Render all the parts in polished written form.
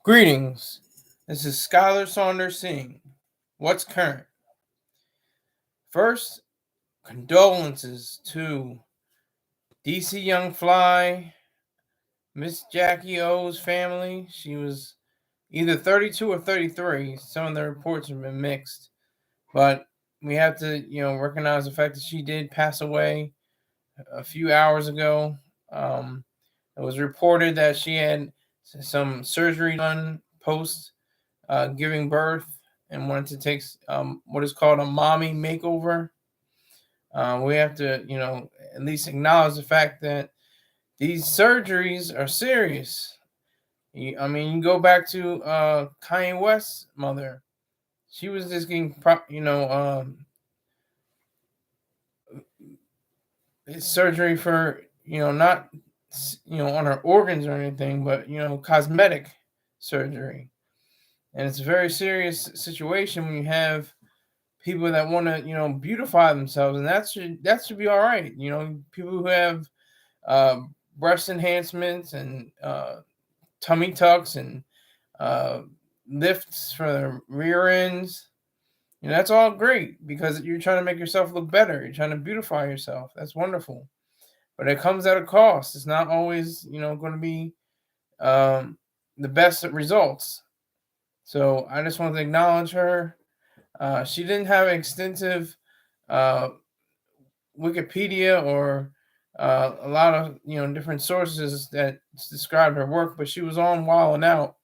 Greetings. This is Skyler Saunders saying, what's current? First, condolences to DC Young Fly, Miss Jacky Oh's family. She was either 32 or 33. Some of the reports have been mixed, but we have to, recognize the fact that she did pass away a few hours ago. Um, it was reported that she had some surgery done post giving birth and wanted to take what is called a mommy makeover. We have to, at least acknowledge the fact that these surgeries are serious. I mean, you go back to Kanye West's mother. She was just getting, surgery for, not, on her organs or anything, but, cosmetic surgery. And it's a very serious situation when you have people that want to beautify themselves, and that should be all right. People who have uh, breast enhancements and tummy tucks and uh, lifts for the rear ends. That's all great because you're trying to make yourself look better. You're trying to beautify yourself. That's wonderful, but it comes at a cost. It's not always going to be um, the best results. So I just want to acknowledge her. She didn't have extensive uh, Wikipedia or a lot of different sources that described her work, but she was on Wild and Out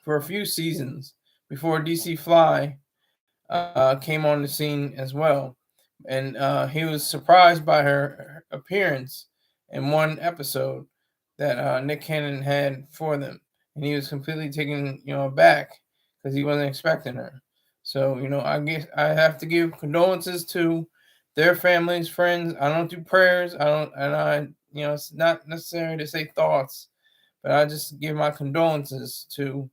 for a few seasons before DC Fly came on the scene as well, and he was surprised by her appearance in one episode that Nick Cannon had for them, and he was completely taken aback because he wasn't expecting her. So I guess I have to give condolences to their families, friends. I don't do prayers. I don't, and I it's not necessary to say thoughts, but I just give my condolences to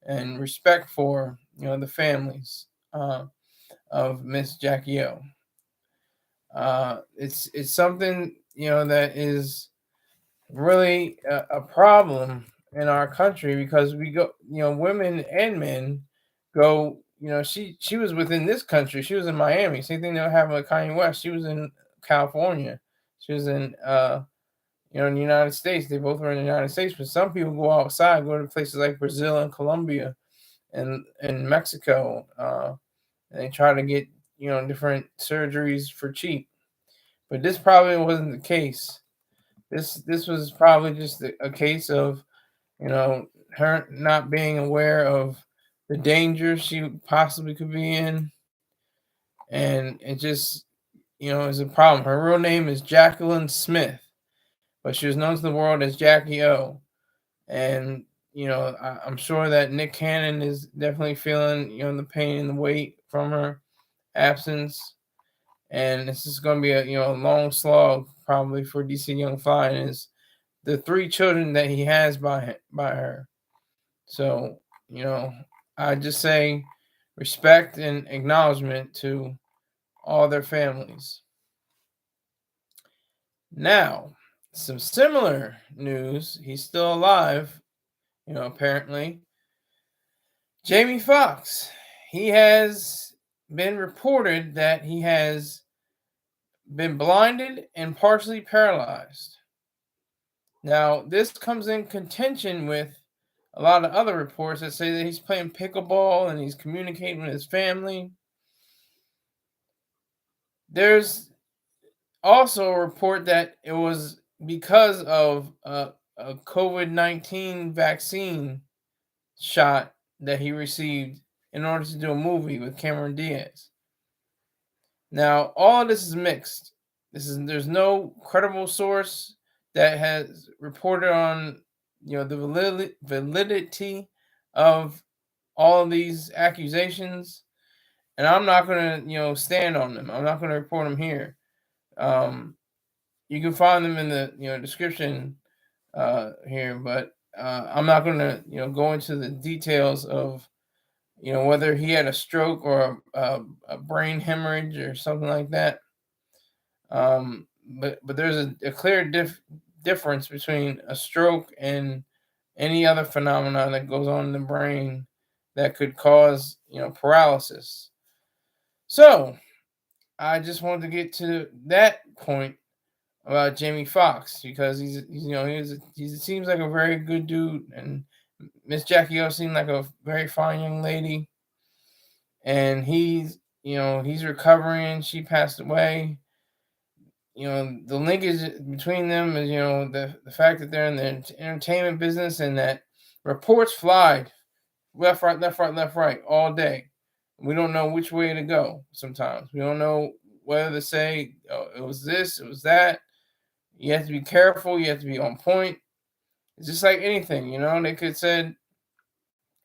and respect for the families of Miss Jacky Oh. It's something that is really a problem in our country because we go women and men go she was within this country, she was in Miami, same thing that happened with Kanye West, she was in California, she was in in the United States, they both were in the United States, but some people go outside, go to places like Brazil and Colombia and Mexico, and they try to get different surgeries for cheap, but this probably wasn't the case. This was probably just a case of you know her not being aware of the danger she possibly could be in, and it just is a problem. Her real name is Jacklyn Smith, but she was known to the world as Jacky Oh, and I'm sure that Nick Cannon is definitely feeling the pain and the weight from her absence, and this is going to be a long slog probably for DC Young Fly and his the three children that he has by her. So I just say respect and acknowledgement to all their families. Now, some similar news. He's still alive, apparently. Jamie Foxx. He has been reported that he has been blinded and partially paralyzed. Now, this comes in contention with a lot of other reports that say that he's playing pickleball and he's communicating with his family. There's also a report that it was because of a COVID-19 vaccine shot that he received in order to do a movie with Cameron Diaz. Now, all of this is mixed. There's no credible source that has reported on the validity of all of these accusations, and I'm not going to stand on them. I'm not going to report them here. Um, you can find them in the description here, but I'm not going to go into the details of whether he had a stroke or a brain hemorrhage or something like that. But there's a clear difference between a stroke and any other phenomena that goes on in the brain that could cause, paralysis. So I just wanted to get to that point about Jamie Foxx because he seems like a very good dude, and Miss Jackie O seemed like a very fine young lady, and he's recovering. She passed away. The linkage between them is the fact that they're in the entertainment business and that reports fly left, right, left, right, left, right all day. We don't know which way to go. Sometimes we don't know whether to say, oh, it was this, it was that. You have to be careful. You have to be on point. It's just like anything, They could have said,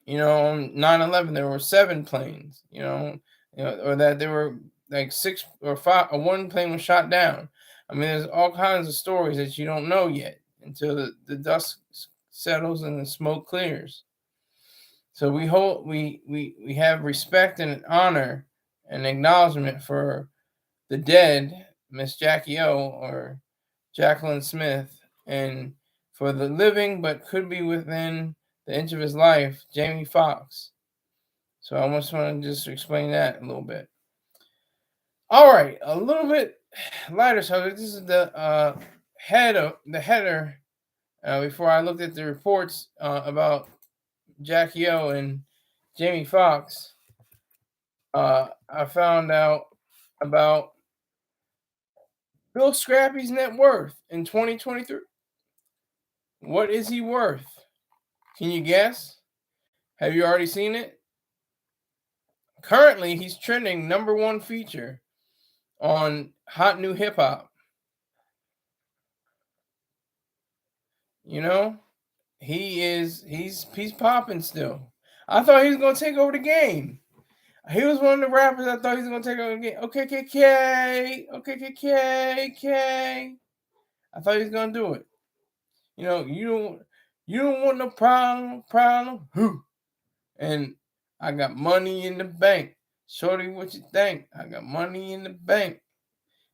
on 9/11 there were 7 planes, or that there were like 6 or 5, or one plane was shot down. I mean, there's all kinds of stories that you don't know yet until the dust settles and the smoke clears. So we have respect and honor and acknowledgement for the dead, Miss Jackie O, or Jacklyn Smith, and for the living but could be within the inch of his life, Jamie Foxx. So I just want to just explain that a little bit. All right, a little bit lighter subject. This is the header. Before I looked at the reports about Jackie O and Jamie Foxx, I found out about Bill Scrappy's net worth in 2023. What is he worth? Can you guess? Have you already seen it? Currently, he's trending #1 feature on Hot New Hip Hop. He's popping still. I thought he was gonna take over the game. He was one of the rappers I thought he was gonna take over the game. Okay. I thought he was gonna do it. You don't want no problem. And I got money in the bank. Shorty, what you think? I got money in the bank.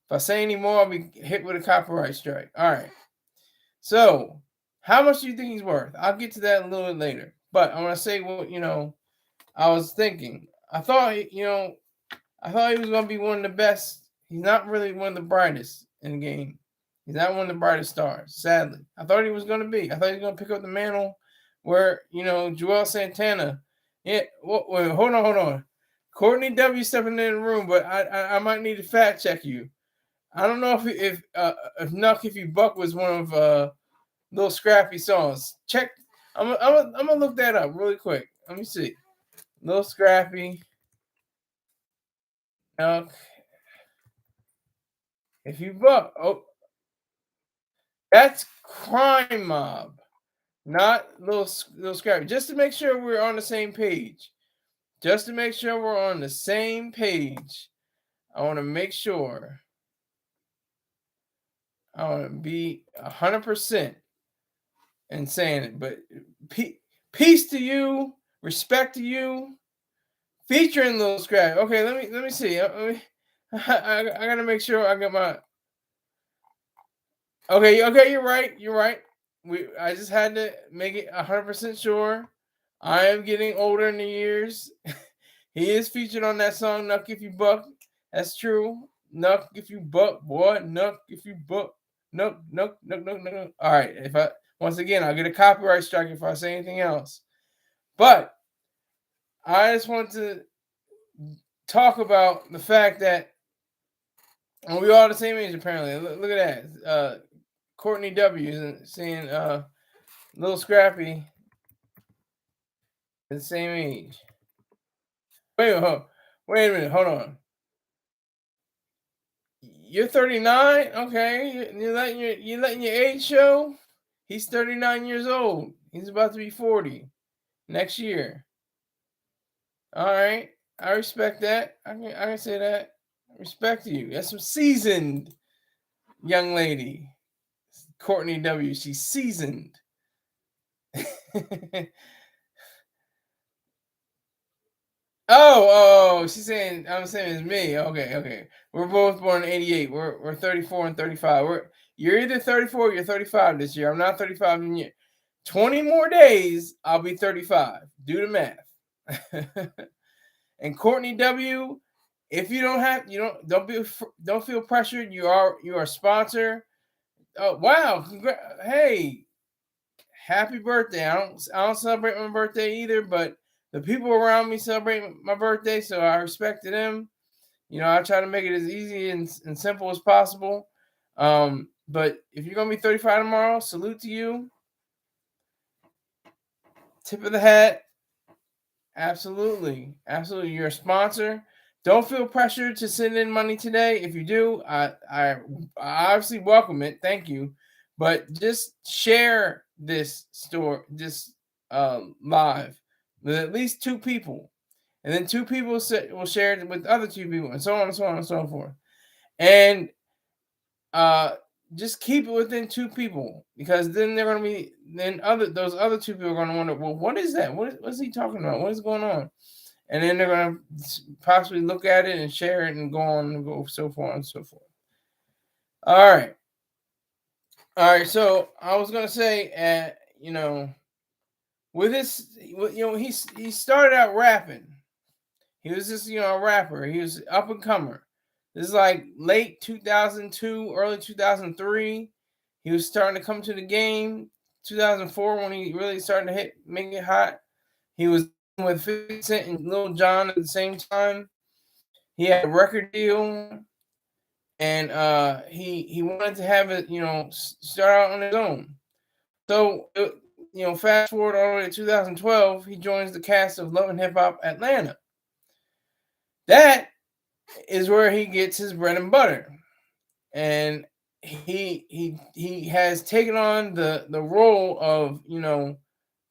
If I say any more, I'll be hit with a copyright strike. All right. So, how much do you think he's worth? I'll get to that a little bit later. But I want to say what, I was thinking. I thought he was going to be one of the best. He's not really one of the brightest in the game. He's not one of the brightest stars, sadly. I thought he was going to be. I thought he was going to pick up the mantle where, Joel Santana. Yeah, wait, hold on. Courtney W stepping in the room, but I might need to fact check you. I don't know if Nuck If You Buck was one of Lil Scrappy songs. Check. I'm gonna look that up really quick. Let me see. Lil Scrappy. Nuck If You Buck. Oh, that's Crime Mob, not Lil Scrappy. Just to make sure we're on the same page. I want to make sure. I want to be 100% in saying it, but peace to you, respect to you, featuring Lil Scrappy. Okay, let me see. I gotta make sure I got my. Okay, you're right. I just had to make it 100% sure. I am getting older in the years. He is featured on that song "Nuck If You Buck." That's true. Nuck if you buck, boy. Nuck if you buck. Nuck. All right. Once again, I'll get a copyright strike if I say anything else. But I just want to talk about the fact that we all the same age apparently. Look at that. Courtney W is seeing Lil Scrappy the same age. Wait a minute. Hold on. You're 39. Okay, you're letting your age show. He's 39 years old. He's about to be 40 next year. All right, I respect that. I can say that. I respect you. That's some seasoned young lady. Courtney W. She's seasoned. Oh, she's saying I'm saying it's me. Okay. We're both born in 88. We're 34 and 35. You're either 34 or you're 35 this year. I'm not 35 in year. 20 more days, I'll be 35. Do the math. And Courtney W, if you don't feel pressured. You are a sponsor. Oh wow! Hey, happy birthday! I don't celebrate my birthday either, but the people around me celebrate my birthday, so I respect them. I try to make it as easy and simple as possible. But if you're gonna be 35 tomorrow, salute to you. Tip of the hat. Absolutely. Absolutely. You're a sponsor. Don't feel pressured to send in money today. If you do, I obviously welcome it. Thank you. But just share this live with at least two people. And then two people will share it with other two people, and so on and so on and so forth. And just keep it within two people, because then they're gonna be those other two people are gonna wonder, well, what is that? What's he talking about? What is going on? And then they're gonna possibly look at it and share it and go on and go so far and so forth. All right. So I was gonna say, with this, he started out rapping. He was just a rapper. He was up and comer. This is like late 2002, early 2003. He was starting to come to the game. 2004 when he really started to make it hot. He was with 50 Cent and Lil Jon at the same time. He had a record deal, and he wanted to have it, start out on his own. So, fast forward all the way to 2012, he joins the cast of Love and Hip Hop Atlanta. That is where he gets his bread and butter, and he has taken on the role of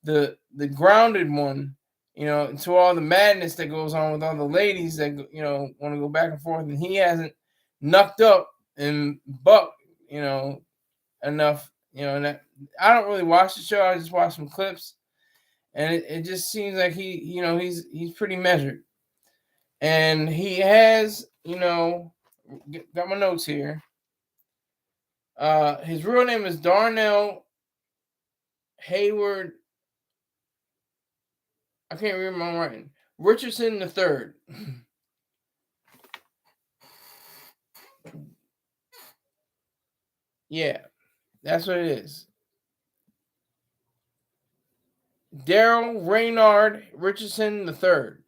the grounded one, to all the madness that goes on with all the ladies that want to go back and forth, and he hasn't knucked up and bucked enough. And that, I don't really watch the show. I just watch some clips, and it just seems like he's pretty measured. And he has, got my notes here. His real name is Darnell Hayward. I can't read my writing. Richardson the third. Yeah, that's what it is. Daryl Raynard Richardson the third.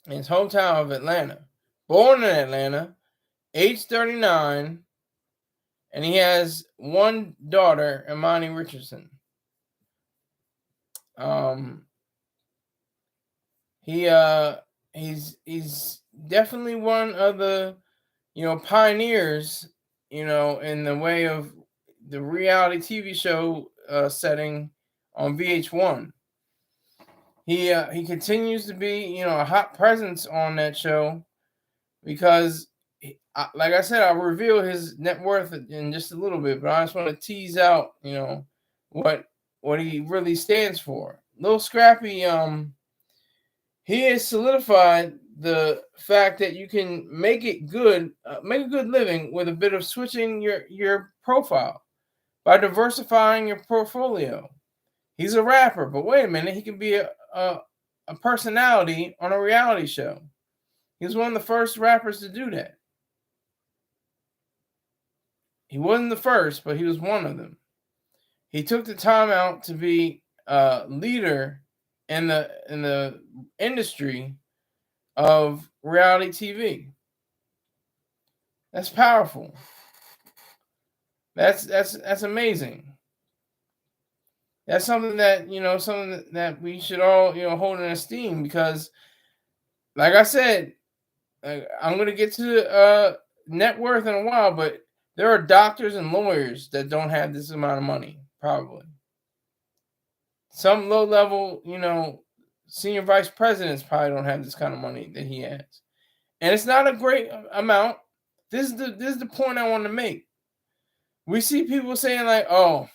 In his hometown of Atlanta. Born in Atlanta, age 39, and he has one daughter, Imani Richardson. He's definitely one of the pioneers, in the way of the reality TV show setting on VH1. He continues to be a hot presence on that show, because like I said, I'll reveal his net worth in just a little bit, but I just want to tease out what he really stands for. Little Scrappy, he has solidified the fact that you can make a good living with a bit of switching your profile by diversifying your portfolio. He's a rapper, but wait a minute, he can be a personality on a reality show. He was one of the first rappers to do that. He wasn't the first, but he was one of them. He took the time out to be a leader in the industry of reality TV. That's powerful. That's amazing. That's something that we should all hold in esteem, because, like I said, I'm gonna get to net worth in a while, but there are doctors and lawyers that don't have this amount of money, probably. Some low level, senior vice presidents probably don't have this kind of money that he has, and it's not a great amount. This is the point I want to make. We see people saying like, "Oh,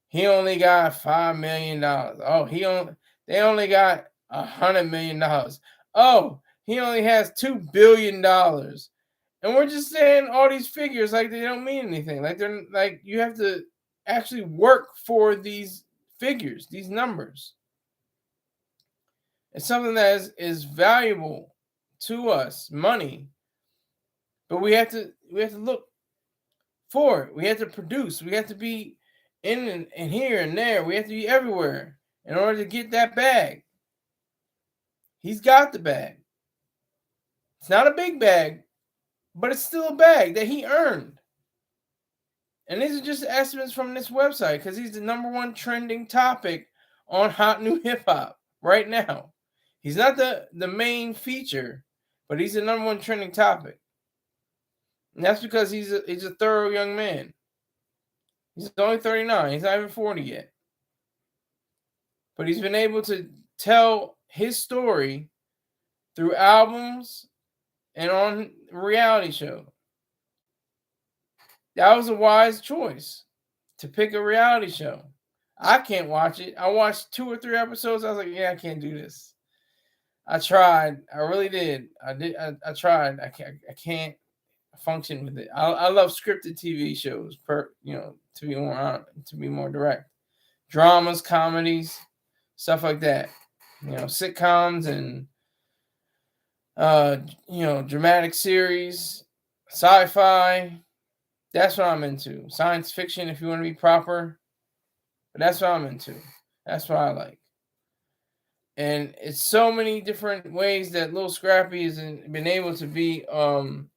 he only got $5 million. Oh, they only got $100 million. Oh, he only has $2 billion." And we're just saying all these figures like they don't mean anything. Like they're like, you have to actually work for these figures, these numbers. It's something that is valuable to us, money, but we have to look for it. We have to produce. We have to be in and here and there. We have to be everywhere in order to get that bag. He's got the bag. It's not a big bag, but it's still a bag that he earned. And these are just estimates from this website because he's the #1 trending topic on Hot New Hip Hop right now. He's not the main feature, but he's the #1 trending topic. And that's because he's a thorough young man. He's only 39. He's not even 40 yet. But he's been able to tell his story through albums and on reality show. That was a wise choice to pick a reality show. I can't watch it. I watched 2 or 3 episodes. I was like, yeah, I can't do this. I tried. I really did. I tried. I can't function with it. I love scripted TV shows, to be more direct. Dramas, comedies, stuff like that. Sitcoms and dramatic series, sci-fi. That's what I'm into. Science fiction, if you want to be proper. But that's what I'm into. That's what I like. And it's so many different ways that Lil Scrappy has been able to be, found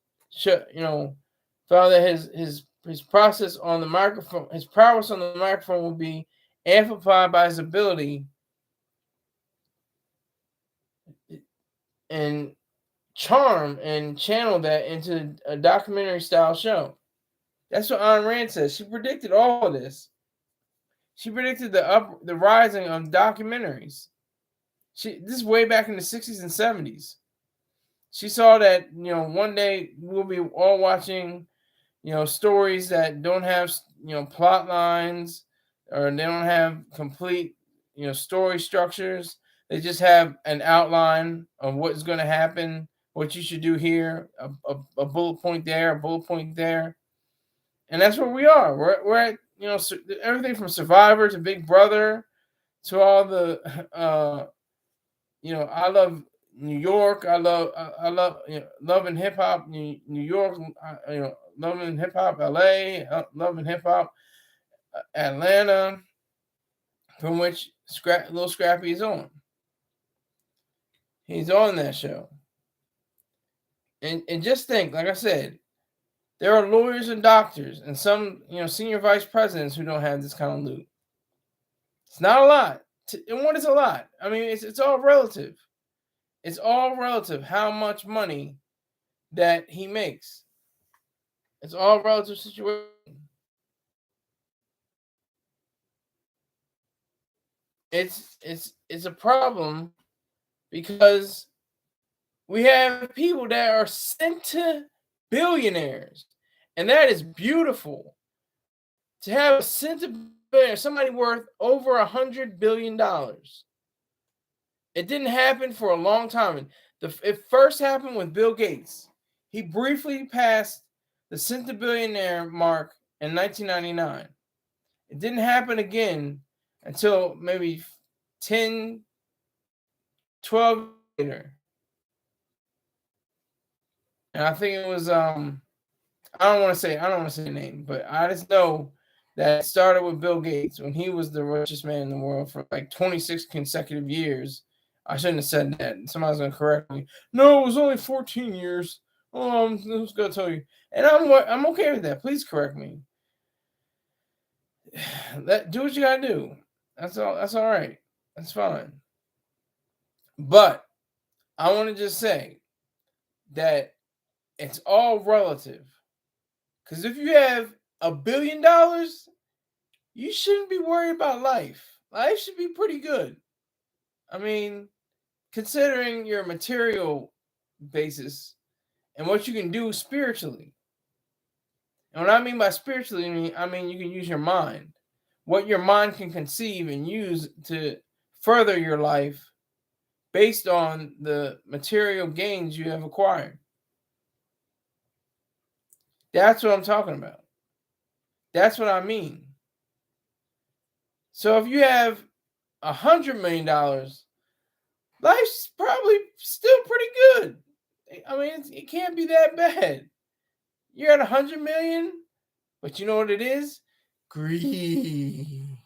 that his process on the microphone, his prowess on the microphone will be amplified by his ability and charm and channel that into a documentary style show. That's what Ayn Rand says. She predicted all of this. She predicted the rising of documentaries. This is way back in the 60s and 70s. She saw that, one day we'll be all watching, stories that don't have, plot lines, or they don't have complete, story structures. They just have an outline of what's going to happen, what you should do here, a bullet point there, a bullet point there. And that's where we are. We're at, everything from Survivor to Big Brother to all the, I love New York. I love Love and Hip Hop New York. Love and Hip Hop LA. Love and Hip Hop Atlanta, from which Lil Scrappy is on. He's on that show. And just think, like I said, there are lawyers and doctors and some, senior vice presidents who don't have this kind of loot. It's not a lot. And what is a lot? I mean, it's all relative. It's all relative how much money that he makes. It's all relative situation. It's a problem because we have people that are centibillionaires, and that is beautiful. To have a centibillionaire, somebody worth over $100 billion. It didn't happen for a long time. It first happened with Bill Gates. He briefly passed the centibillionaire mark in 1999. It didn't happen again until maybe 10, 12 years later. And I think it was I don't want to say the name, but I just know that it started with Bill Gates when he was the richest man in the world for like 26 consecutive years. I shouldn't have said that. Somebody's gonna correct me. No, it was only 14 years. Oh, I'm just gonna tell you, and I'm okay with that. Please correct me. Do what you gotta do. That's all. That's all right. That's fine. But I want to just say that it's all relative. Because if you have $1 billion, you shouldn't be worried about life. Life should be pretty good. I mean, considering your material basis and what you can do spiritually. And what I mean by spiritually, I mean you can use your mind. What your mind can conceive and use to further your life based on the material gains you have acquired. That's what I'm talking about. That's what I mean. So if you have $100 million, life's probably still pretty good. I mean, it can't be that bad. You're at 100 million, but you know what it is? Greed.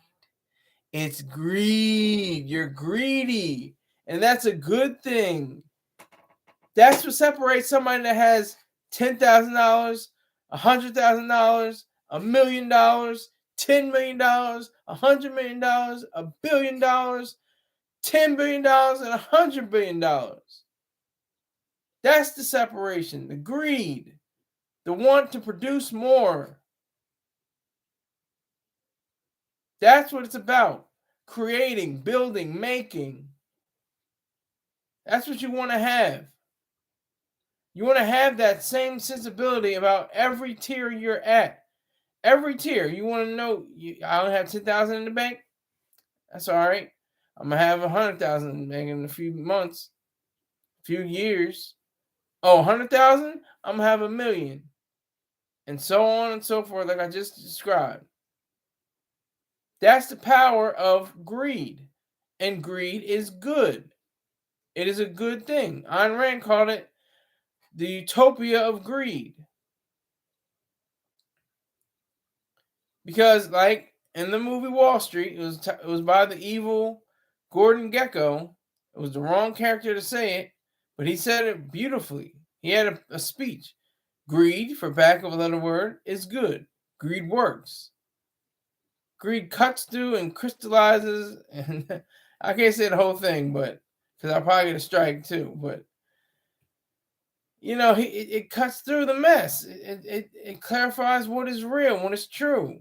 It's greed. You're greedy. And that's a good thing. That's what separates somebody that has $10,000, $100,000, $1 million, $10 million, $100 million, $1 billion, $10 billion, and $100 billion. That's the separation, the greed, the want to produce more. That's what it's about. Creating, building, making. That's what you want to have. You want to have that same sensibility about every tier you're at. Every tier. You want to know, I only have 10,000 in the bank. That's all right. I'm going to have 100,000 in the bank in a few months, a few years. Oh, 100,000? I'm going to have $1 million. And so on and so forth, like I just described. That's the power of greed. And greed is good. It is a good thing. Ayn Rand called it the utopia of greed. Because, like in the movie Wall Street, it was by the evil Gordon Gekko. It was the wrong character to say it, but he said it beautifully. He had a speech. Greed, for back of another word, is good. Greed works. Greed cuts through and crystallizes, and I can't say the whole thing, but because I'll probably get a strike too. But you know, it cuts through the mess. It clarifies what is real, what is true,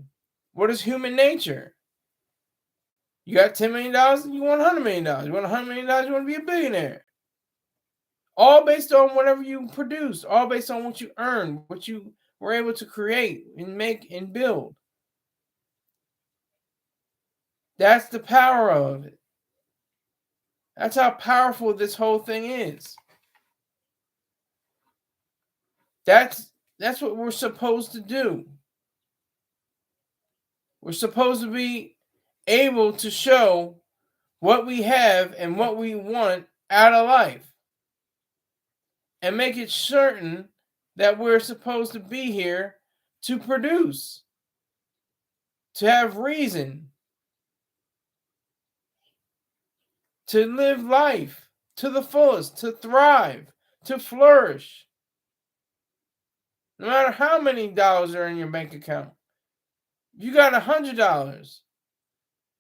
what is human nature. You got $10 million, you want $100 million. You want $100 million, you want to be a billionaire. All based on whatever you produce, all based on what you earn, what you were able to create and make and build. That's the power of it. That's how powerful this whole thing is. That's what we're supposed to do. We're supposed to be able to show what we have and what we want out of life. And make it certain that we're supposed to be here to produce, to have reason, to live life to the fullest, to thrive, to flourish. No matter how many dollars are in your bank account. If you got $100,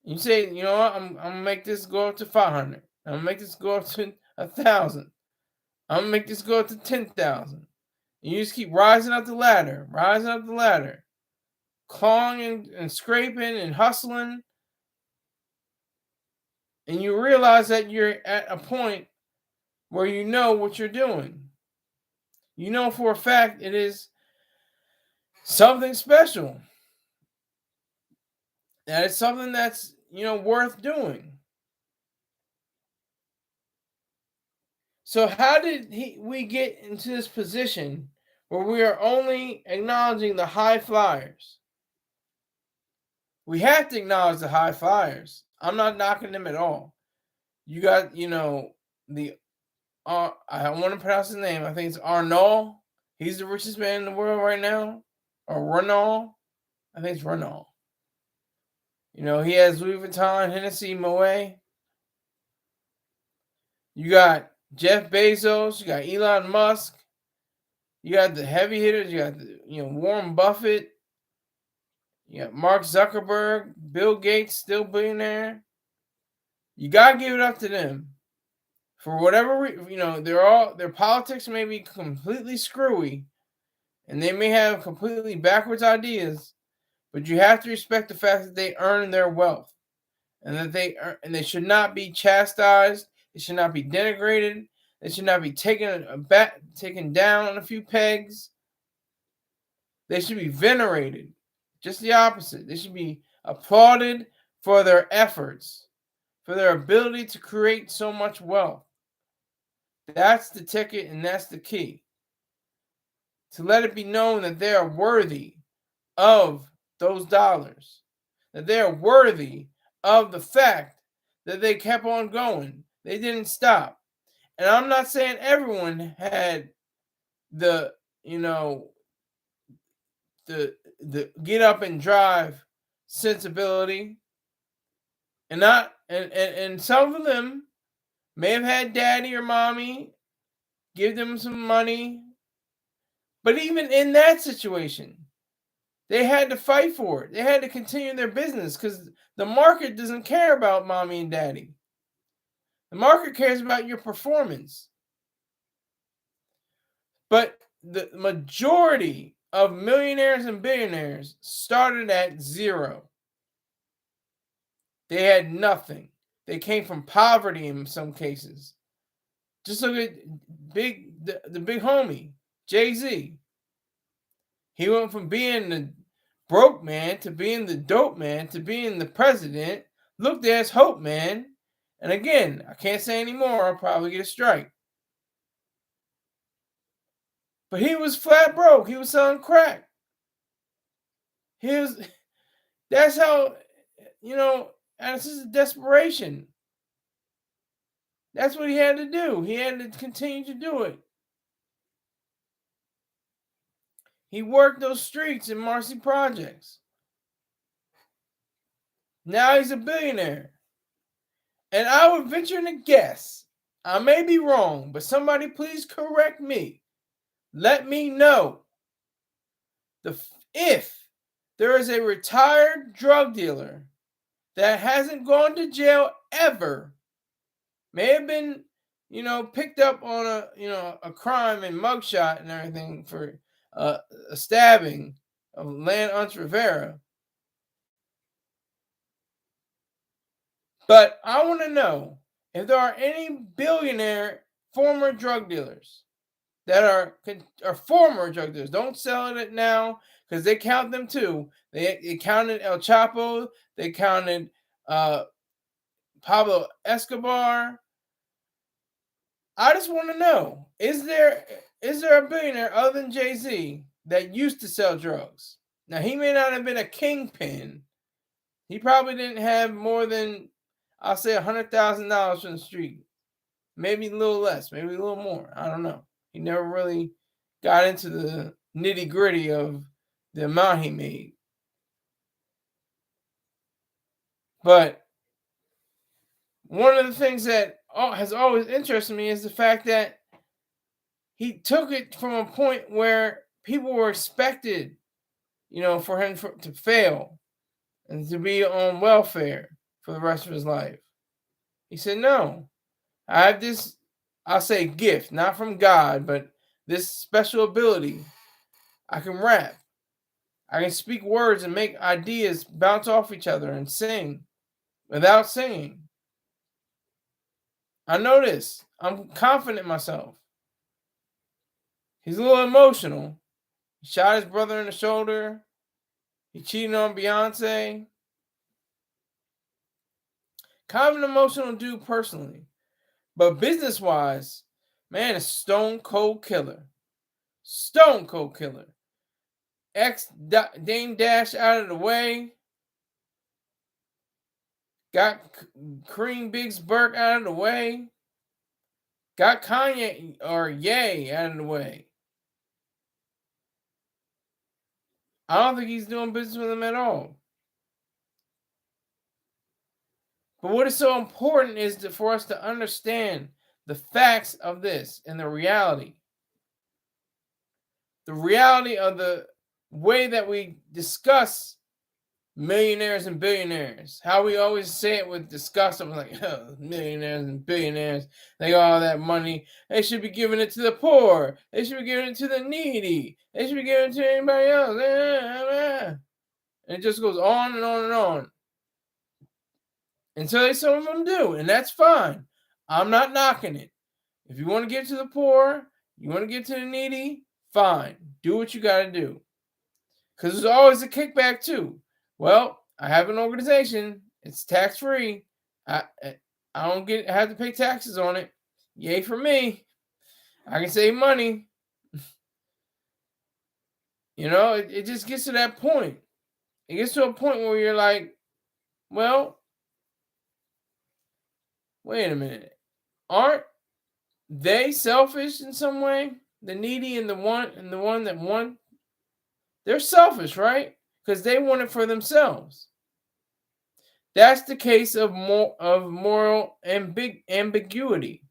you say, you know what, I'm gonna make this go up to 500. I'm gonna make this go up to 1,000. I'm gonna make this go up to 10,000. And you just keep rising up the ladder, clawing and scraping and hustling. And you realize that you're at a point where you know what you're doing. You know for a fact it is something special. That it's something that's, worth doing. So how did we get into this position where we are only acknowledging the high flyers? We have to acknowledge the high flyers. I'm not knocking them at all. You got, the I don't want to pronounce his name. I think it's Arnold. He's the richest man in the world right now. Or Renault. I think it's Renault. He has Louis Vuitton, Hennessy, Moet. You got Jeff Bezos. You got Elon Musk. You got the heavy hitters. You got Warren Buffett. You got Mark Zuckerberg, Bill Gates, still billionaire. You gotta give it up to them. For whatever reason, their politics may be completely screwy, and they may have completely backwards ideas, but you have to respect the fact that they earn their wealth, and that they should not be chastised. They should not be denigrated. They should not be taken down a few pegs. They should be venerated. Just the opposite. They should be applauded for their efforts, for their ability to create so much wealth. That's the ticket, and that's the key. To let it be known that they are worthy of those dollars, that they are worthy of the fact that they kept on going. They didn't stop. And I'm not saying everyone had the, you know, the get up and drive sensibility. And not and some of them may have had daddy or mommy give them some money. But even in that situation, they had to fight for it. They had to continue their business because the market doesn't care about mommy and daddy. The market cares about your performance. But the majority of millionaires and billionaires started at zero. They had nothing. They came from poverty in some cases. Just look at the big homie, Jay-Z. He went from being the broke man to being the dope man to being the president. Look, there's hope, man. And again, I can't say anymore. I'll probably get a strike. But he was flat broke. He was selling crack. That's how, and this is desperation. That's what he had to do. He had to continue to do it. He worked those streets in Marcy Projects. Now he's a billionaire. And I would venture to guess, I may be wrong, but somebody please correct me. Let me know if there is a retired drug dealer that hasn't gone to jail ever, may have been, picked up on a crime and mugshot and everything for a stabbing of Lance Rivera. But I want to know if there are any billionaire former drug dealers that are former drug dealers. Don't sell it now because they count them too. They counted El Chapo. They counted Pablo Escobar. I just want to know, is there a billionaire other than Jay-Z that used to sell drugs? Now, he may not have been a kingpin. He probably didn't have more than, I'll say, $100,000 from the street. Maybe a little less, maybe a little more. I don't know. He never really got into the nitty-gritty of the amount he made. But one of the things that has always interested me is the fact that he took it from a point where people were expected, for him to fail and to be on welfare for the rest of his life. He said, no, I have this, I'll say gift, not from God, but this special ability. I can rap. I can speak words and make ideas bounce off each other and sing without singing. I know this. I'm confident in myself. He's a little emotional. He shot his brother in the shoulder. He cheated on Beyonce. Kind of an emotional dude personally. But business-wise, man, a stone cold killer. Stone cold killer. Dame Dash out of the way. Got Kareem Biggs Burke out of the way. Got Kanye or Ye out of the way. I don't think he's doing business with him at all. But what is so important is for us to understand the facts of this and the reality. The reality of the way that we discuss millionaires and billionaires. How we always say it with disgust. I'm like, oh, millionaires and billionaires, they got all that money. They should be giving it to the poor. They should be giving it to the needy. They should be giving it to anybody else. And it just goes on and on and on. And so some of them do, and that's fine. I'm not knocking it. If you want to give to the poor, you want to give to the needy, fine. Do what you got to do. Because there's always a kickback too. Well, I have an organization. It's tax-free. I don't have to pay taxes on it. Yay for me. I can save money. It just gets to that point. It gets to a point where you're like, well, wait a minute. Aren't they selfish in some way? The needy and the one that want, they're selfish, right? Because they want it for themselves. That's the case of moral ambiguity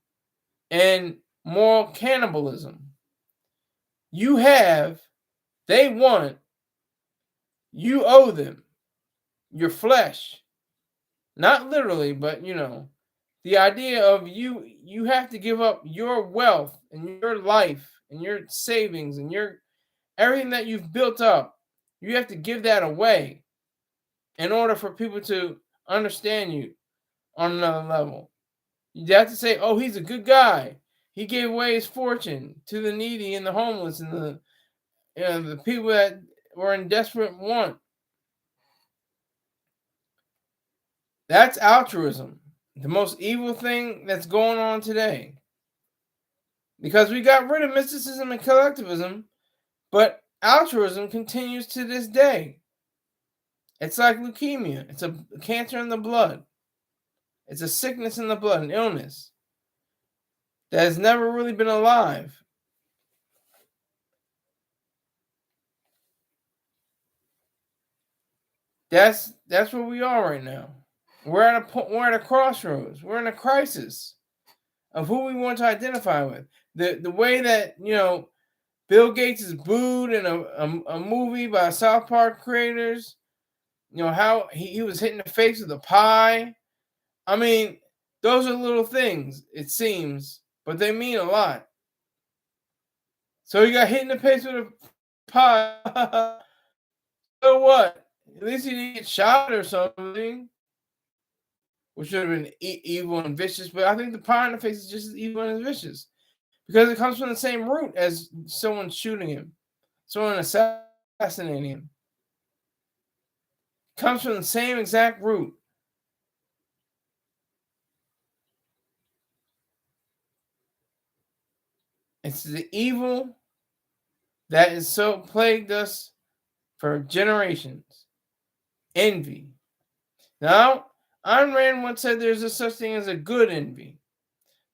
and moral cannibalism. You have, they want, you owe them your flesh. Not literally, but the idea of you have to give up your wealth and your life and your savings and your everything that you've built up. You have to give that away in order for people to understand you on another level. You have to say, "Oh, he's a good guy. He gave away his fortune to the needy and the homeless and the people that were in desperate want." That's altruism. The most evil thing that's going on today. Because we got rid of mysticism and collectivism, but altruism continues to this day. It's like leukemia. It's a cancer in the blood. It's a sickness in the blood, an illness that has never really been alive. That's where we are right now. We're at a crossroads. We're in a crisis of who we want to identify with. The way that Bill Gates is booed in a movie by South Park creators. How he was hit in the face with a pie. I mean, those are little things, it seems, but they mean a lot. So he got hit in the face with a pie. So what? At least he didn't get shot or something, which should have been evil and vicious. But I think the pie in the face is just as evil and vicious because it comes from the same root as someone shooting him, someone assassinating him. It comes from the same exact root. It's the evil that has so plagued us for generations. Envy. Now, Ayn Rand once said there's a such thing as a good envy.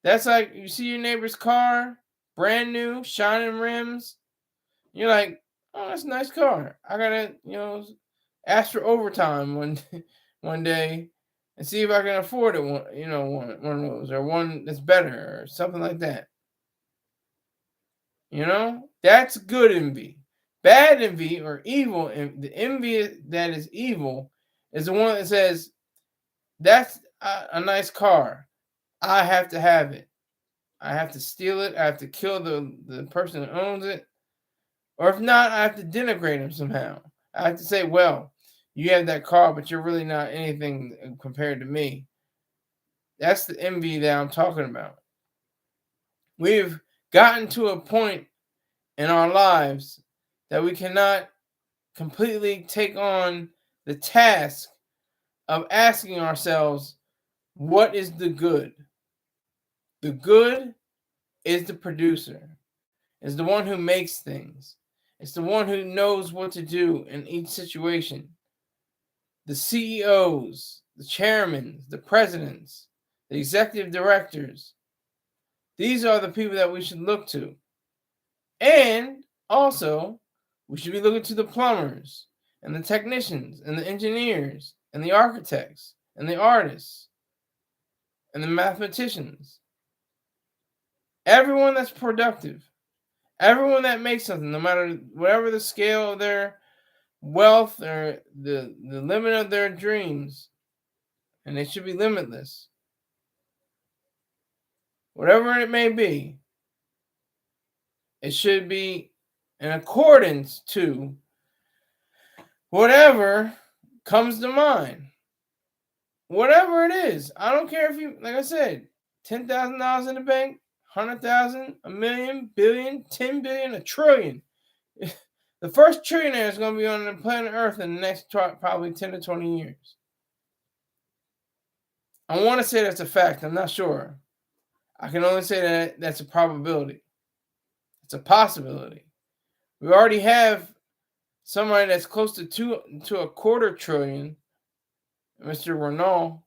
That's like you see your neighbor's car, brand new, shining rims. You're like, oh, that's a nice car. I gotta, ask for overtime one day and see if I can afford it. One of those, or one that's better, or something like that. That's good envy. Bad envy or evil, the envy that is evil is the one that says, that's a nice car. I have to have it. I have to steal it. I have to kill the person that owns it. Or if not, I have to denigrate him somehow. I have to say, well, you have that car, but you're really not anything compared to me. That's the envy that I'm talking about. We've gotten to a point in our lives that we cannot completely take on the task of asking ourselves, what is the good? The good is the producer, is the one who makes things. It's the one who knows what to do in each situation. The CEOs, the chairmen, the presidents, the executive directors. These are the people that we should look to. And also, we should be looking to the plumbers and the technicians and the engineers and the architects and the artists and the mathematicians. Everyone that's productive, everyone that makes something, no matter whatever the scale of their wealth or the limit of their dreams, and they should be limitless. Whatever it may be, it should be in accordance to whatever comes to mind. Whatever it is. I don't care if you, like I said, $10,000 in the bank, 100,000, a million, billion, 10 billion, a trillion. The first trillionaire is going to be on the planet Earth in the next probably 10 to 20 years. I want to say that's a fact. I'm not sure. I can only say that that's a probability. It's a possibility. We already have somebody that's close to a quarter trillion, Mr. Renault.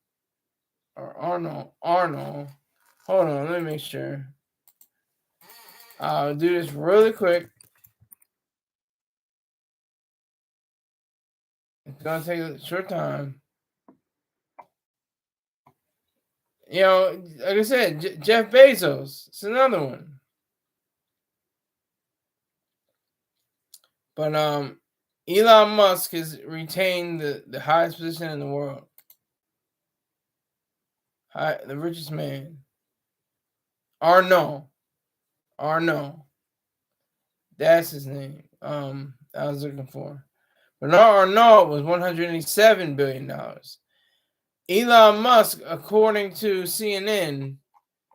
or Arnold. Arnold. Hold on, let me make sure. I'll do this really quick. It's gonna take a short time. You know, like I said, Jeff Bezos. It's another one. But Elon Musk has retained the highest position in the world. The richest man. Arnaud. That's his name. I was looking for. Bernard Arnault was $187 billion. Elon Musk, according to CNN,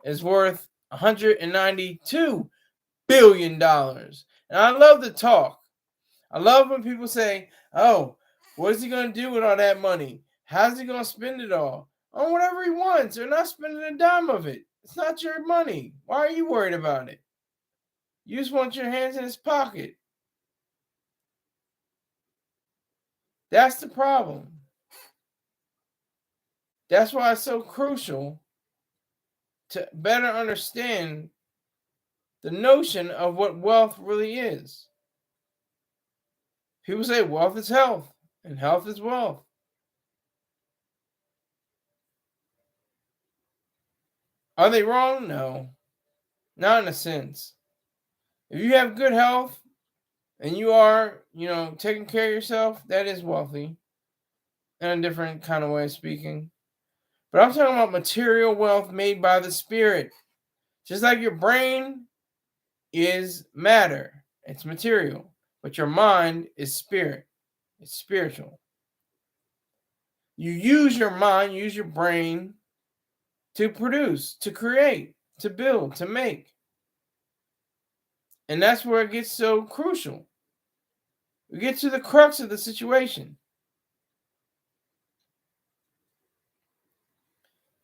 is worth $192 billion. And I love the talk. I love when people say, oh, what is he going to do with all that money? How's he going to spend it all? On whatever he wants. They're not spending a dime of it. It's not your money. Why are you worried about it? You just want your hands in his pocket. That's the problem. That's why it's so crucial to better understand the notion of what wealth really is. People say wealth is health, and health is wealth. Are they wrong? No. Not in a sense. If you have good health and you are, taking care of yourself, that is wealthy. In a different kind of way of speaking. But I'm talking about material wealth made by the spirit. Just like your brain is matter. It's material. But your mind is spirit. It's spiritual. You use your mind, use your brain to produce, to create, to build, to make. And that's where it gets so crucial. We get to the crux of the situation.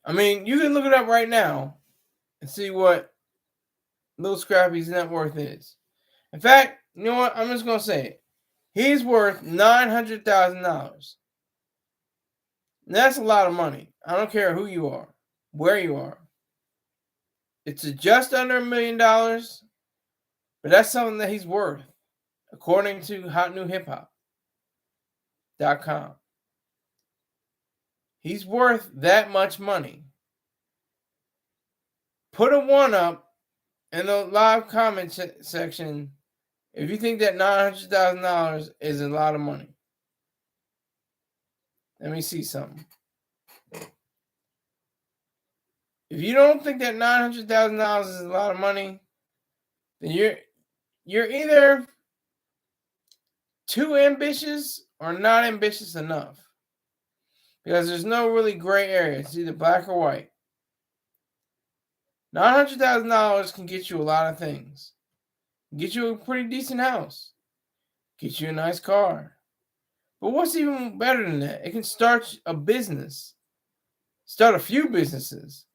I mean, you can look it up right now and see what Little Scrappy's net worth is. In fact, you know what? I'm just going to say it. He's worth $900,000. That's a lot of money. I don't care who you are, where you are. It's just under $1 million, but that's something that he's worth, according to HotNewHipHop.com. He's worth that much money. Put a 1 up in the live comment section if you think that $900,000 is a lot of money. Let me see something. If you don't think that $900,000 is a lot of money, then you're either too ambitious or not ambitious enough. Because there's no really gray area. It's either black or white. $900,000 can get you a lot of things. Get you a pretty decent house. Get you a nice car. But what's even better than that? It can start a business. Start a few businesses.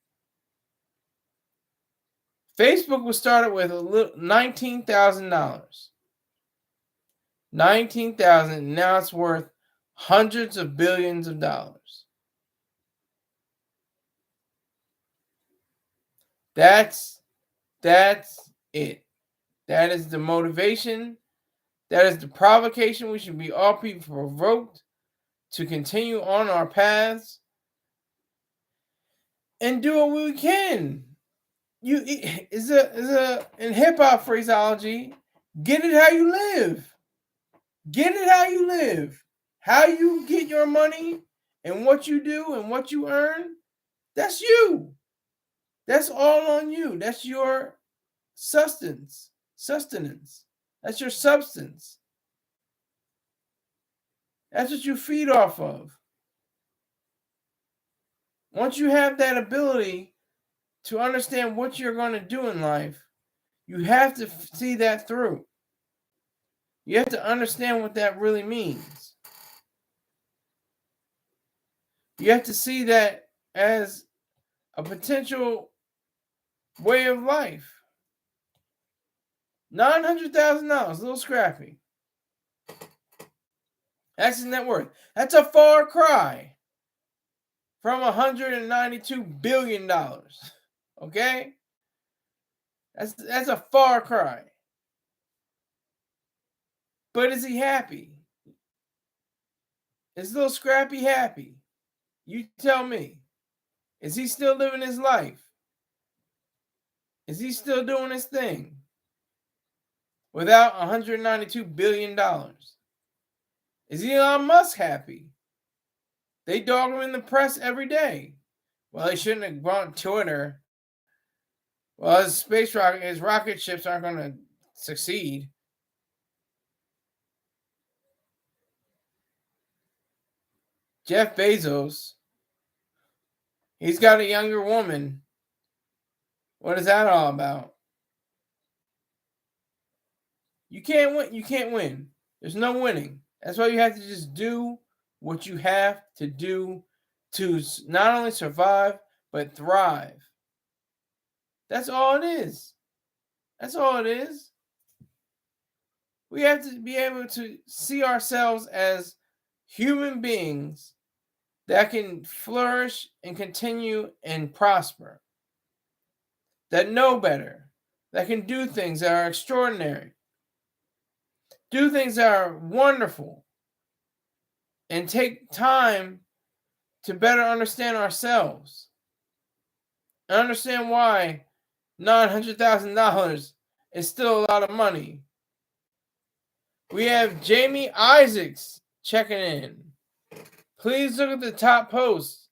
Facebook was started with $19,000. $19,000. Now it's worth hundreds of billions of dollars. That's it. That is the motivation. That is the provocation. We should be all people provoked to continue on our paths and do what we can. In hip hop phraseology, get it how you live. Get it how you live. How you get your money and what you do and what you earn, that's you. That's all on you. That's your sustenance. That's your substance. That's what you feed off of. Once you have that ability to understand what you're going to do in life, you have to see that through. You have to understand what that really means. You have to see that as a potential way of life. $900,000, Little Scrappy. That's his net worth. That's a far cry from $192 billion. Okay? That's a far cry. But is he happy? Is little Scrappy happy? You tell me. Is he still living his life? Is he still doing his thing without $192 billion? Is Elon Musk happy? They dog him in the press every day. Well, they shouldn't have bought Twitter. Well, his rocket ships aren't going to succeed. Jeff Bezos, he's got a younger woman. What is that all about? You can't win. You can't win. There's no winning. That's why you have to just do what you have to do to not only survive, but thrive. That's all it is. That's all it is. We have to be able to see ourselves as human beings that can flourish and continue and prosper, that know better, that can do things that are extraordinary, do things that are wonderful, and take time to better understand ourselves and understand why $900,000 is still a lot of money. We have Jamie Isaacs checking in. Please look at the top post.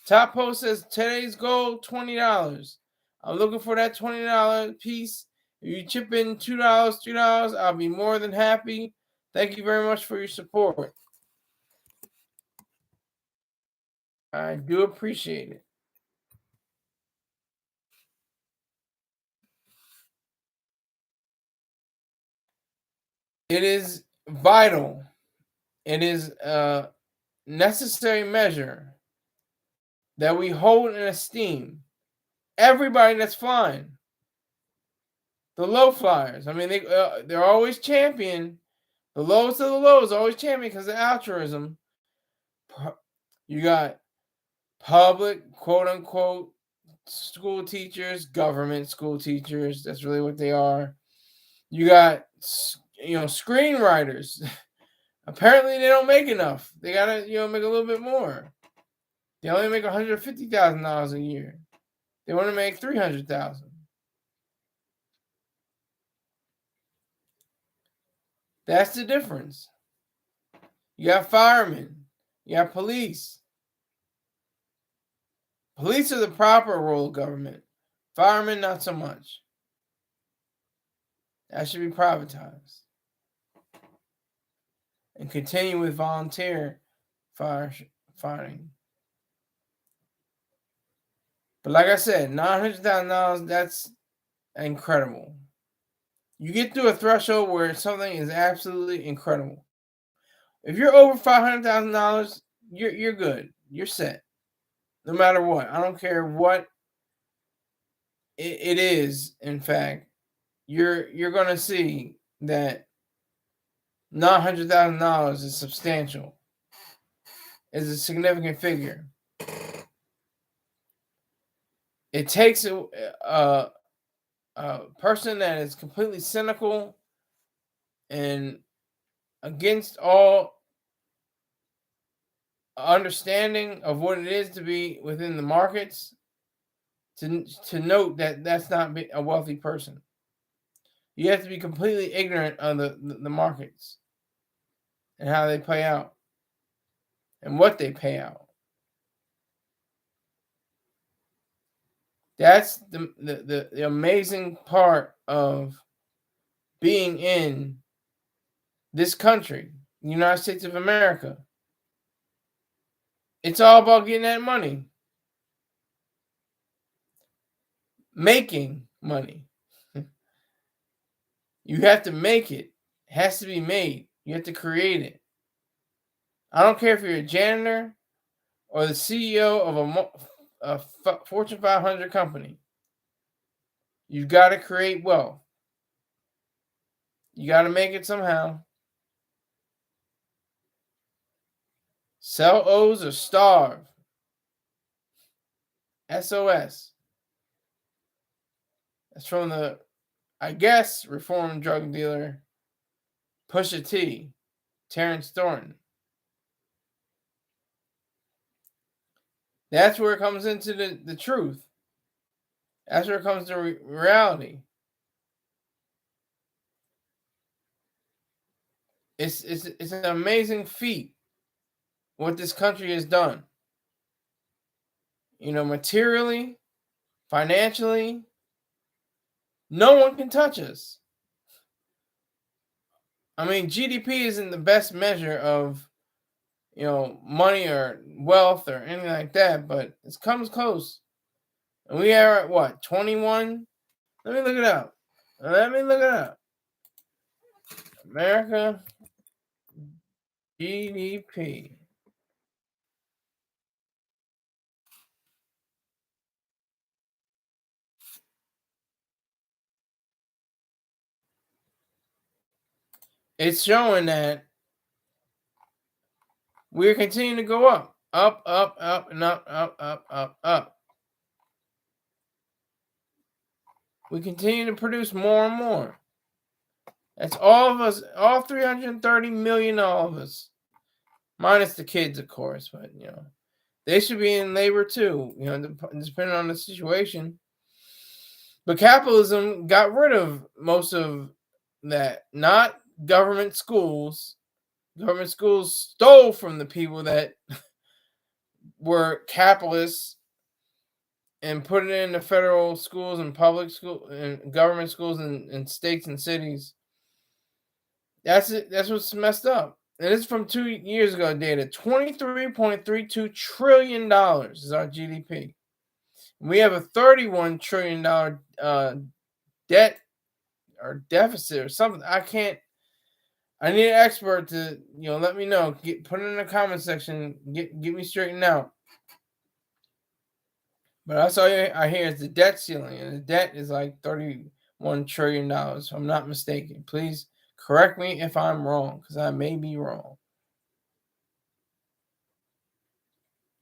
Top post says today's goal $20. I'm looking for that $20 piece. If you chip in $2, $3, I'll be more than happy. Thank you very much for your support. I do appreciate it. It is vital. It is a necessary measure that we hold in esteem everybody that's flying. The low flyers. I mean, they're always champion. The lowest of the lows always champion because of altruism. You got public, quote unquote, school teachers, government school teachers. That's really what they are. You got, screenwriters. Apparently, they don't make enough. They gotta, make a little bit more. They only make $150,000 a year. They want to make $300,000. That's the difference. You got firemen. You got police. Police are the proper role of government. Firemen, not so much. That should be privatized. And continue with volunteer firing. But like I said, $900,000, that's incredible. You get through a threshold where something is absolutely incredible. If you're over $500,000, you're good. You're set. No matter what. I don't care what it is. In fact, you're gonna see that $900,000 is substantial. Is a significant figure. It takes a person that is completely cynical and against all understanding of what it is to be within the markets to note that that's not a wealthy person. You have to be completely ignorant of the markets and how they pay out and what they pay out. That's the amazing part of being in this country, the United States of America. It's all about getting that money. Making money. You have to make it. It has to be made. You have to create it. I don't care if you're a janitor or the CEO of a Fortune 500 company. You've got to create wealth. You got to make it somehow. Sell O's or starve. SOS. That's from the, I guess, reformed drug dealer Pusha T, Terrence Thornton. That's where it comes into the truth. That's where it comes to reality. It's an amazing feat what this country has done. Materially, financially, no one can touch us. I mean, GDP isn't the best measure of money or wealth or anything like that, but it comes close. And we are at what, 21? Let me look it up. America GDP. It's showing that we're continuing to go up, up, and up. We continue to produce more and more. That's all of us, all 330 million, all of us, minus the kids, of course. But they should be in labor too. Depending on the situation. But capitalism got rid of most of that. Not government schools. Government schools stole from the people that were capitalists and put it in the federal schools and public school and government schools in states and cities. That's it. That's what's messed up. And it's from 2 years ago data. $23.32 trillion is our GDP. We have a $31 trillion debt or deficit or something. I need an expert to let me know. Put it in the comment section. Get me straightened out. But that's all I hear is the debt ceiling, and the debt is like $31 trillion. If I'm not mistaken. Please correct me if I'm wrong, because I may be wrong.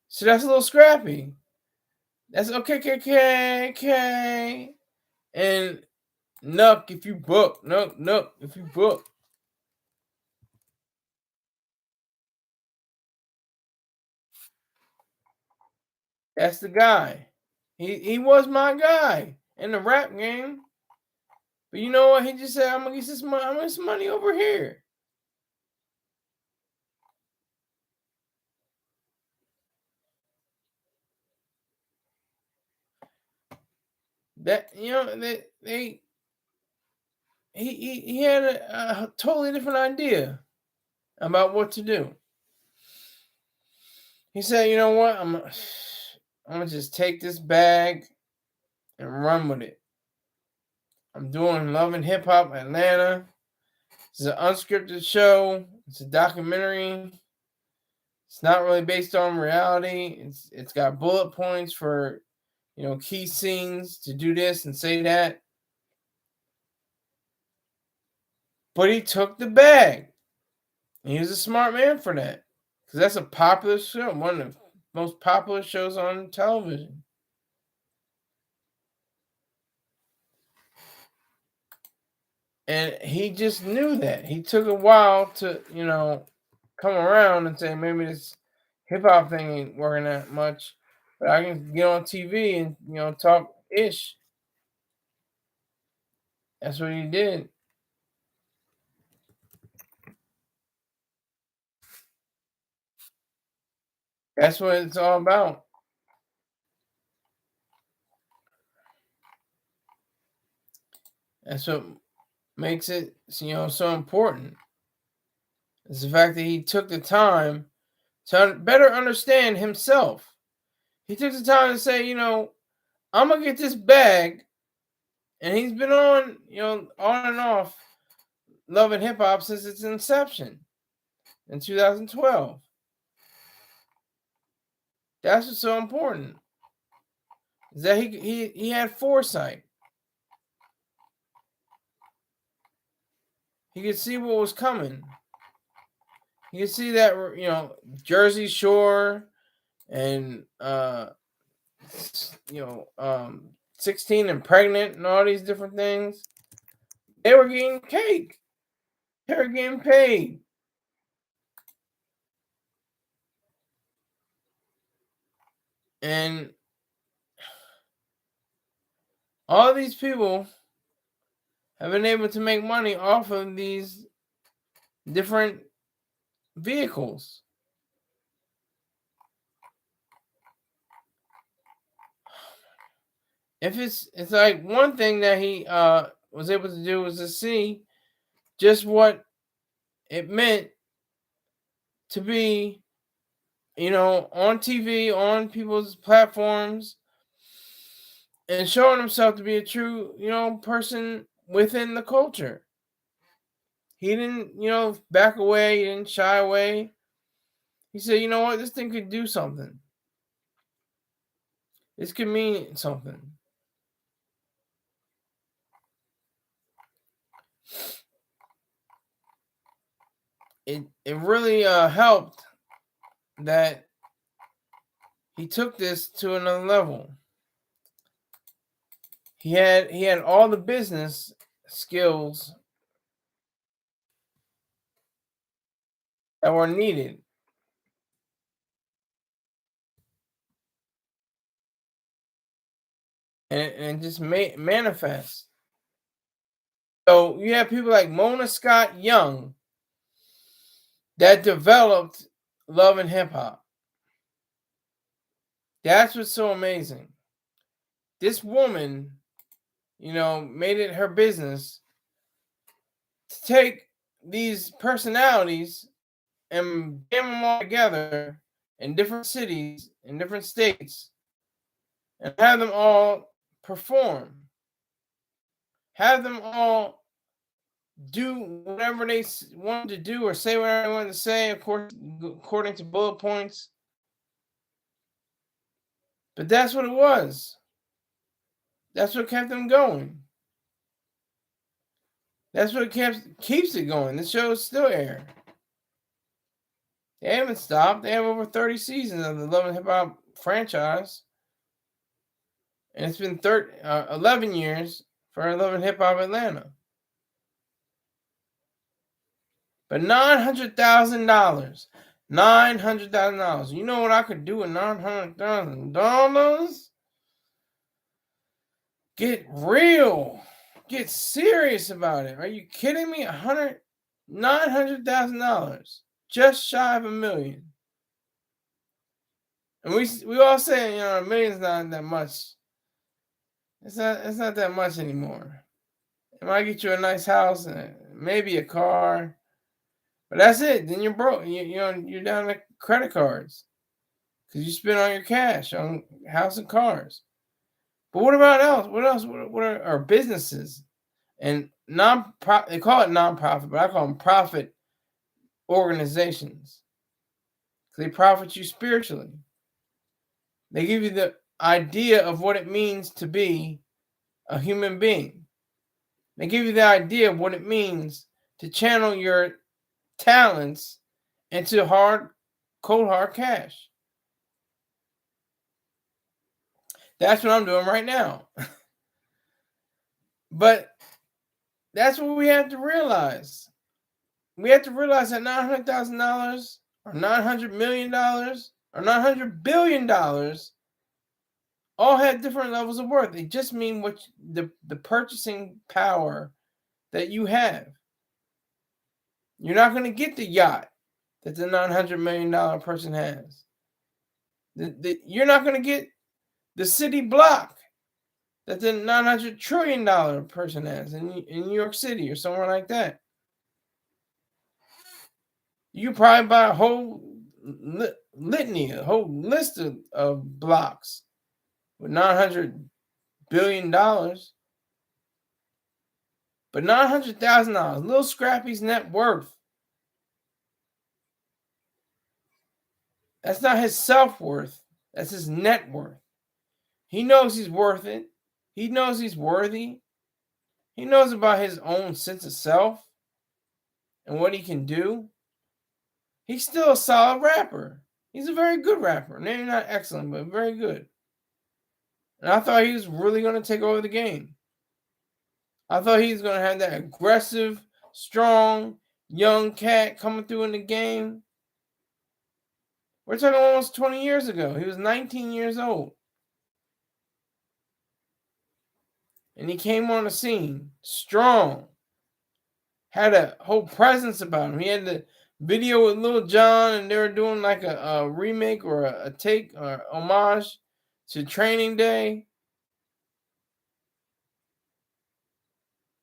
So that's a little Scrappy. That's okay. And Nuck if you book. Nuck if you book. That's the guy. He was my guy in the rap game. But you know what? He just said, I'm gonna get some money over here. That he had a totally different idea about what to do. He said, you know what? I'm gonna just take this bag and run with it. I'm doing Love and Hip Hop Atlanta. It's an unscripted show. It's a documentary. It's not really based on reality. It's got bullet points for key scenes to do this and say that. But he took the bag. And he was a smart man for that. Because that's a popular show. One of the most popular shows on television. And he just knew that. He took a while to, come around and say maybe this hip hop thing ain't working that much. But I can get on TV and, talk ish. That's what he did. That's what it's all about. That's what makes it, so important. It's the fact that he took the time to better understand himself. He took the time to say, I'm gonna get this bag, and he's been on, on and off Love and Hip Hop since its inception in 2012. That's what's so important. Is that he had foresight. He could see what was coming. You can see that Jersey Shore and 16 and pregnant and all these different things, they were getting cake. They were getting paid. And all these people have been able to make money off of these different vehicles. If it's like one thing that he was able to do was to see just what it meant to be, on TV, on people's platforms, and showing himself to be a true, person within the culture. He didn't, back away. He didn't shy away. He said, you know what, this thing could do something. This could mean something. It really helped that he took this to another level. He had all the business skills that were needed. And just manifest. So you have people like Mona Scott Young that developed love and hip hop. That's what's so amazing. This woman, made it her business to take these personalities and jam them all together in different cities, in different states, and have them all perform. Have them all do whatever they wanted to do or say whatever they wanted to say, of course, according to bullet points. But that's what it was. That's what kept them going. That's what keeps it going. The show is still airing. They haven't stopped. They have over 30 seasons of the Love and Hip Hop franchise. And it's been 11 years for Love and Hip Hop Atlanta. But $900,000. $900,000. You know what I could do with $900,000? Get real. Get serious about it. Are you kidding me? $900,000. Just shy of $1 million. And we all say, $1 million's not that much. It's not that much anymore. It might get you a nice house and maybe a car. But that's it. Then you're broke. You're down to credit cards because you spend all your cash on house and cars. But what about else? What else? What are businesses and they call it nonprofit, but I call them profit organizations because they profit you spiritually. They give you the idea of what it means to be a human being. They give you the idea of what it means to channel your talents into cold hard cash. That's what I'm doing right now. But that's what we have to realize. We have to realize that $900,000 or $900 million or $900 billion all have different levels of worth. They just mean what the purchasing power that you have. You're not going to get the yacht that the $900 million person has. You're not going to get the city block that the $900 trillion person has in New York City or somewhere like that. You probably buy a whole litany, a whole list of blocks with $900 billion. But $900,000, little Scrappy's net worth. That's not his self-worth. That's his net worth. He knows he's worth it. He knows he's worthy. He knows about his own sense of self and what he can do. He's still a solid rapper. He's a very good rapper. Maybe not excellent, but very good. And I thought he was really going to take over the game. I thought he was going to have that aggressive, strong, young cat coming through in the game. We're talking almost 20 years ago. He was 19 years old. And he came on the scene strong. Had a whole presence about him. He had the video with Lil Jon, and they were doing like a remake or a take or homage to Training Day.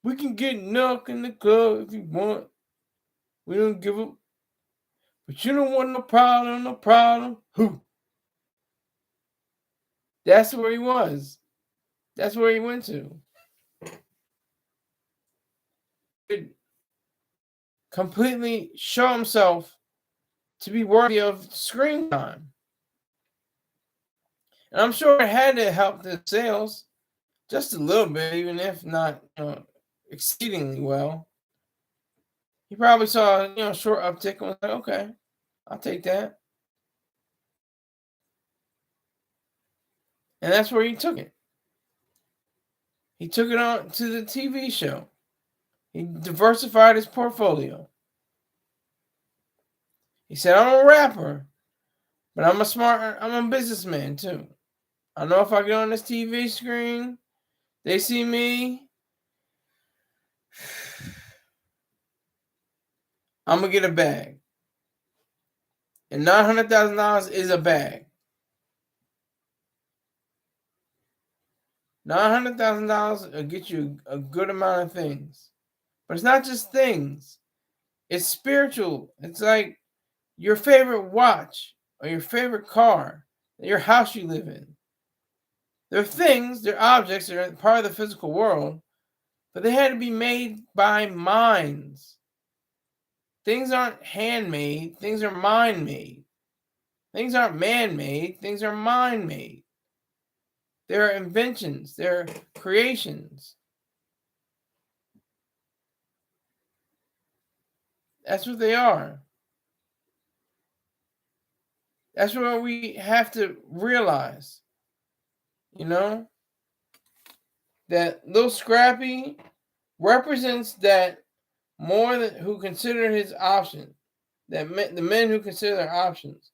We can get Nuck in the club if you want. We don't give up. But you don't want no problem. Who? That's where he was. That's where he went to. Completely show himself to be worthy of screen time. And I'm sure it had to help the sales just a little bit, even if not exceedingly well. He probably saw a short uptick and was like, okay, I'll take that. And that's where he took it. He took it on to the TV show. He diversified his portfolio. He said, I'm a rapper, but I'm a businessman too. I know if I get on this TV screen, they see me, I'm going to get a bag. And $900,000 is a bag. $900,000 will get you a good amount of things. But it's not just things. It's spiritual. It's like your favorite watch or your favorite car, your house you live in. They're things, they're objects, they're part of the physical world, but they had to be made by minds. Things aren't handmade, things are mind-made. Things aren't man-made, things are mind-made. They're inventions, they're creations. That's what they are. That's what we have to realize. That little Scrappy represents that more than who consider his option. The men who consider their options.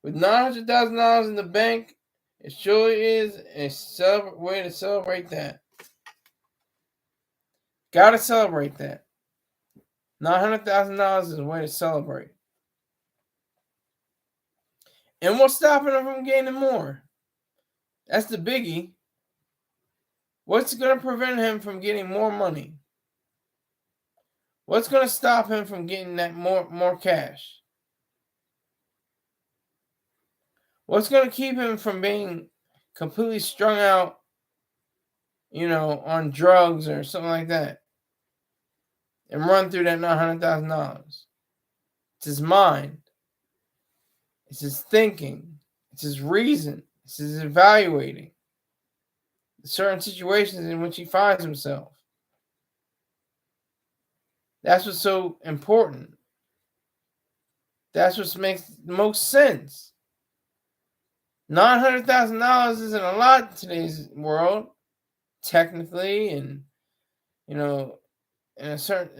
With $900,000 in the bank, it surely is a way to celebrate that. Gotta celebrate that. $900,000 is a way to celebrate. And what's stopping him from gaining more? That's the biggie. What's going to prevent him from getting more money? What's going to stop him from getting that more cash? What's going to keep him from being completely strung out, on drugs or something like that? And run through that $900,000. It's his mind. It's his thinking. It's his reason. It's his evaluating certain situations in which he finds himself. That's what's so important. That's what makes the most sense. $900,000 isn't a lot in today's world, technically, and in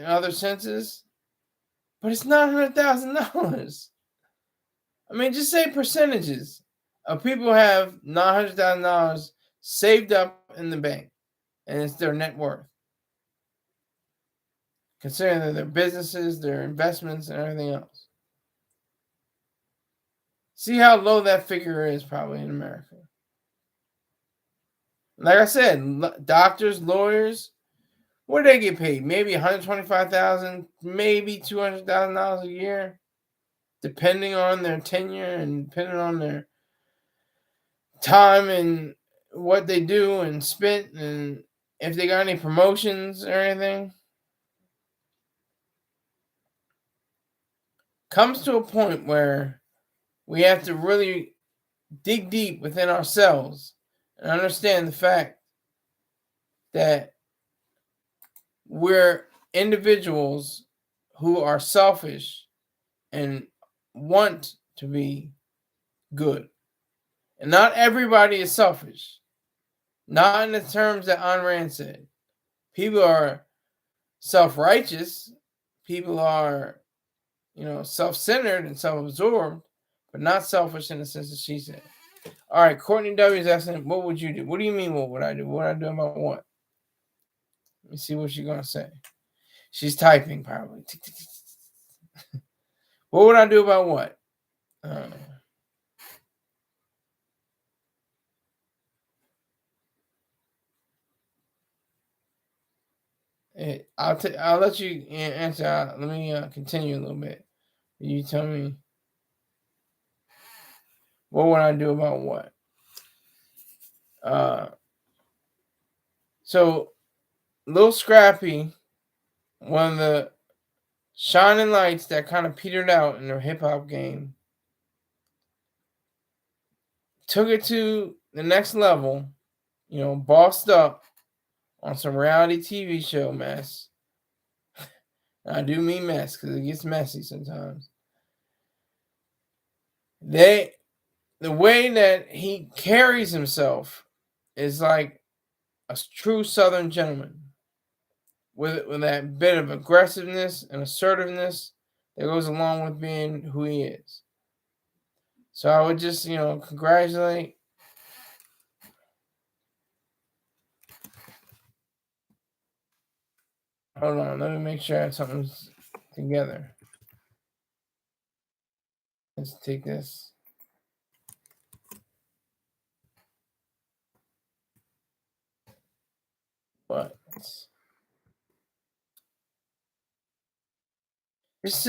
other senses, but it's $900,000. I mean, just say percentages of people have $900,000 saved up in the bank, and it's their net worth. Considering their businesses, their investments, and everything else. See how low that figure is probably in America. Like I said, doctors, lawyers, what do they get paid? Maybe $125,000, maybe $200,000 a year, depending on their tenure and depending on their time and what they do and spent and if they got any promotions or anything. Comes to a point where we have to really dig deep within ourselves and understand the fact that we're individuals who are selfish and want to be good. And not everybody is selfish. Not in the terms that Ayn Rand said. People are self-righteous. People are, self-centered and self-absorbed, but not selfish in the sense that she said. All right, Courtney W is asking, what would you do? What do you mean, what would I do? What would I do about what? Let me see what she's going to say. She's typing, probably. What would I do about what? I'll let you answer. Let me continue a little bit. You tell me, what would I do about what? So, Lil Scrappy, one of the shining lights that kind of petered out in the hip hop game, took it to the next level, bossed up on some reality TV show mess. I do mean mess because it gets messy sometimes. The way that he carries himself is like a true Southern gentleman, with that bit of aggressiveness and assertiveness that goes along with being who he is. So I would just, congratulate. Hold on, let me make sure something's together. Let's take this. But just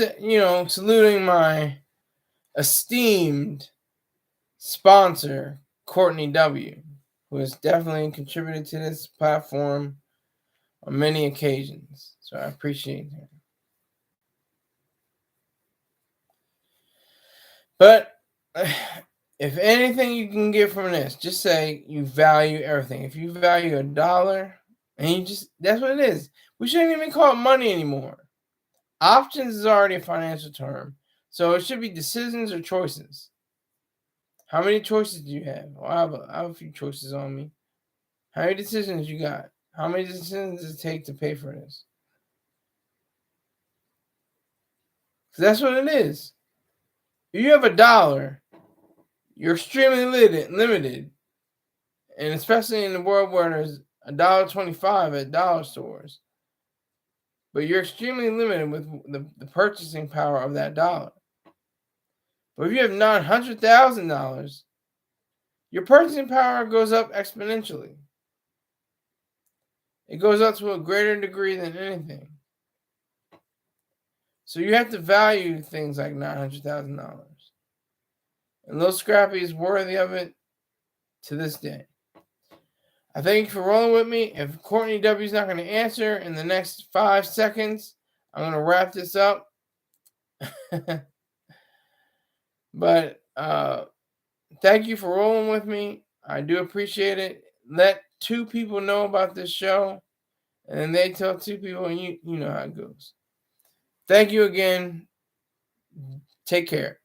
saluting my esteemed sponsor, Courtney W, who has definitely contributed to this platform on many occasions. So I appreciate her. But if anything you can get from this, just say you value everything. If you value $1, and that's what it is. We shouldn't even call it money anymore. Options is already a financial term. So it should be decisions or choices. How many choices do you have? Well, I have a few choices on me. How many decisions you got? How many decisions does it take to pay for this? That's what it is. If you have $1, you're extremely limited. And especially in the world where there's $1.25 at dollar stores. But you're extremely limited with the purchasing power of that dollar. But if you have $900,000, your purchasing power goes up exponentially. It goes up to a greater degree than anything. So you have to value things like $900,000. And Lil Scrappy is worthy of it to this day. I thank you for rolling with me. If Courtney W is not going to answer in the next 5 seconds, I'm going to wrap this up. But thank you for rolling with me. I do appreciate it. Let 2 people know about this show, and then they tell 2 people, and you know how it goes. Thank you again. Take care.